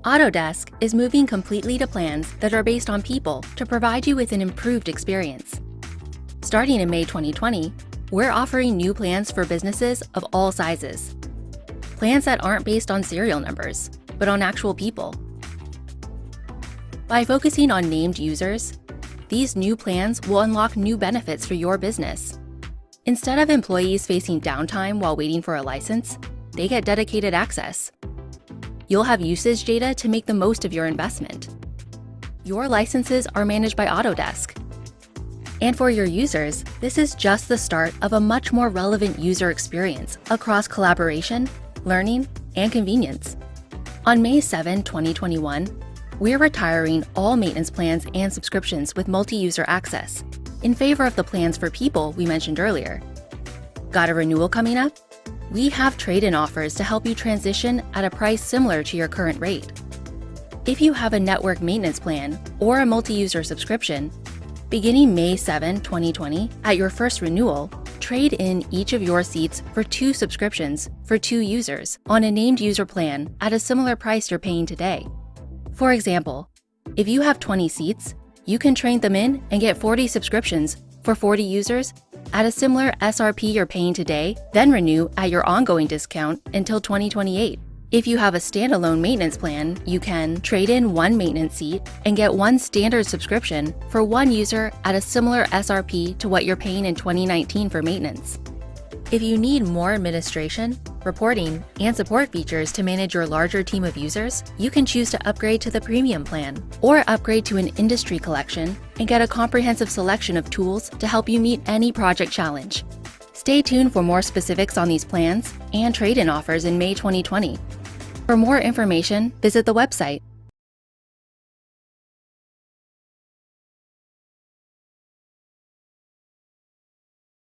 Autodesk is moving completely to plans that are based on people to provide you with an improved experience. Starting in May 2020, we're offering new plans for businesses of all sizes. Plans that aren't based on serial numbers, but on actual people. By focusing on named users, these new plans will unlock new benefits for your business. Instead of employees facing downtime while waiting for a license, they get dedicated access. You'll have usage data to make the most of your investment. Your licenses are managed by Autodesk. And for your users, this is just the start of a much more relevant user experience across collaboration, learning, and convenience. On May 7, 2021, we're retiring all maintenance plans and subscriptions with multi-user access in favor of the plans for people we mentioned earlier. Got a renewal coming up? We have trade-in offers to help you transition at a price similar to your current rate. If you have a network maintenance plan or a multi-user subscription, beginning May 7, 2020, at your first renewal, trade in each of your seats for 2 subscriptions for 2 users on a named user plan at a similar price you're paying today. For example, if you have 20 seats, you can trade them in and get 40 subscriptions for 40 users at a similar SRP you're paying today, then renew at your ongoing discount until 2028. If you have a standalone maintenance plan, you can trade in 1 maintenance seat and get 1 standard subscription for 1 user at a similar SRP to what you're paying in 2019 for maintenance. If you need more administration, reporting, and support features to manage your larger team of users, you can choose to upgrade to the premium plan or upgrade to an industry collection and get a comprehensive selection of tools to help you meet any project challenge. Stay tuned for more specifics on these plans and trade-in offers in May 2020. For more information, visit the website